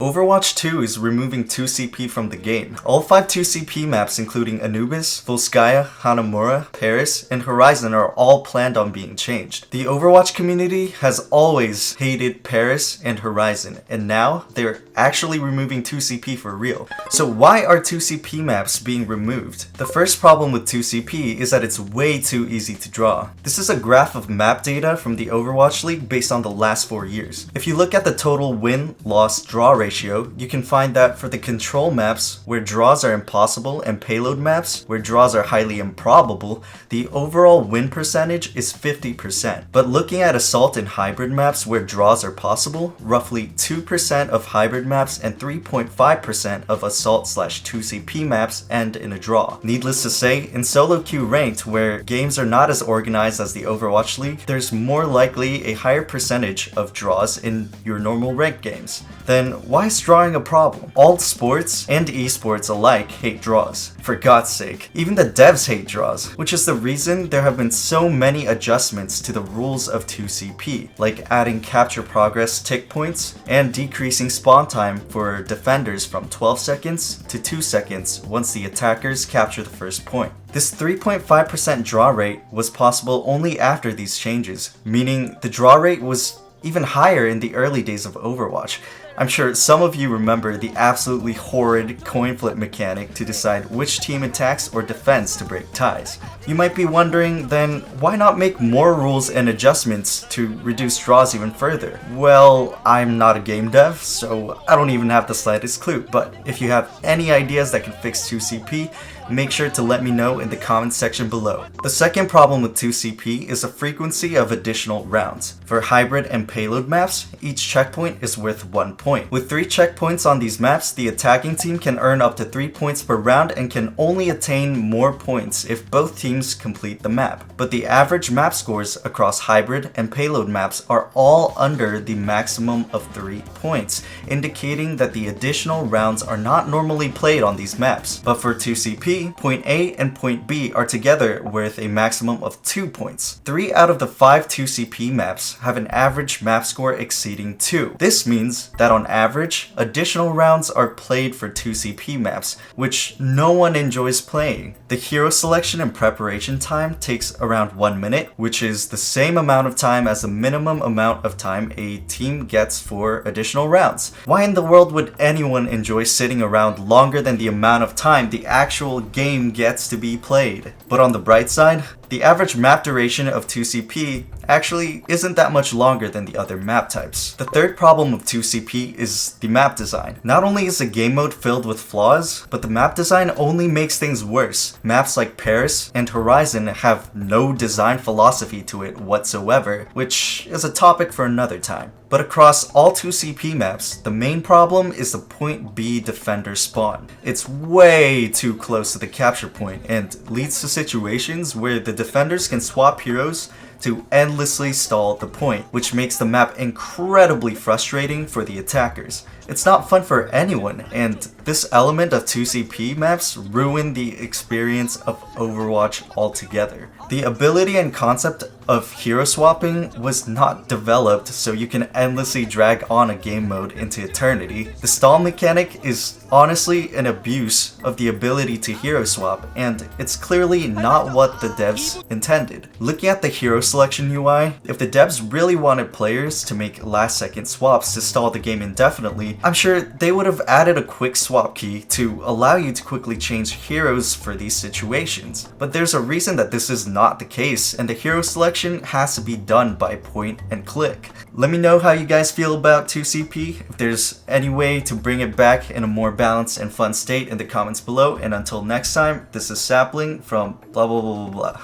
Overwatch 2 is removing 2CP from the game. All 5 2CP maps including Anubis, Volskaya, Hanamura, Paris, and Horizon are all planned on being changed. The Overwatch community has always hated Paris and Horizon, and now they're actually removing 2CP for real. So why are 2CP maps being removed? The first problem with 2CP is that it's way too easy to draw. This is a graph of map data from the Overwatch League based on the last 4 years. If you look at the total win-loss draw ratio, you can find that for the control maps, where draws are impossible, and payload maps, where draws are highly improbable, the overall win percentage is 50%. But looking at assault and hybrid maps where draws are possible, roughly 2% of hybrid maps and 3.5% of assault/2CP maps end in a draw. Needless to say, in solo queue ranked, where games are not as organized as the Overwatch League, there's more likely a higher percentage of draws in your normal ranked games. Then why is drawing a problem? All sports and esports alike hate draws. For God's sake, even the devs hate draws, which is the reason there have been so many adjustments to the rules of 2CP, like adding capture progress tick points and decreasing spawn time for defenders from 12 seconds to 2 seconds once the attackers capture the first point. This 3.5% draw rate was possible only after these changes, meaning the draw rate was even higher in the early days of Overwatch. I'm sure some of you remember the absolutely horrid coin flip mechanic to decide which team attacks or defends to break ties. You might be wondering, then why not make more rules and adjustments to reduce draws even further? Well, I'm not a game dev, so I don't even have the slightest clue, but if you have any ideas that can fix 2CP, make sure to let me know in the comments section below. The second problem with 2CP is the frequency of additional rounds. For hybrid and payload maps, each checkpoint is worth 1 point. With 3 checkpoints on these maps, the attacking team can earn up to 3 points per round and can only attain more points if both teams complete the map. But the average map scores across hybrid and payload maps are all under the maximum of 3 points, indicating that the additional rounds are not normally played on these maps. But for 2CP, point A and point B are together worth a maximum of 2 points. 3 out of the 5 2CP maps have an average map score exceeding 2. This means that on average, additional rounds are played for 2CP maps, which no one enjoys playing. The hero selection and preparation time takes around 1 minute, which is the same amount of time as the minimum amount of time a team gets for additional rounds. Why in the world would anyone enjoy sitting around longer than the amount of time the actual game gets to be played? But on the bright side, the average map duration of 2CP actually isn't that much longer than the other map types. The third problem of 2CP is the map design. Not only is the game mode filled with flaws, but the map design only makes things worse. Maps like Paris and Horizon have no design philosophy to it whatsoever, which is a topic for another time. But across all 2CP maps, the main problem is the point B defender spawn. It's way too close to the capture point and leads to situations where the defenders can swap heroes to endlessly stall the point, which makes the map incredibly frustrating for the attackers. It's not fun for anyone, and this element of 2CP maps ruin the experience of Overwatch altogether. The ability and concept of hero swapping was not developed so you can endlessly drag on a game mode into eternity. The stall mechanic is honestly an abuse of the ability to hero swap, and it's clearly not what the devs intended. Looking at the hero selection UI, if the devs really wanted players to make last second swaps to stall the game indefinitely, I'm sure they would have added a quick swap key to allow you to quickly change heroes for these situations. But there's a reason that this is not the case, and the hero selection has to be done by point and click. Let me know how you guys feel about 2CP, if there's any way to bring it back in a more balanced and fun state in the comments below, and until next time, this is Sapling from blah blah blah blah blah.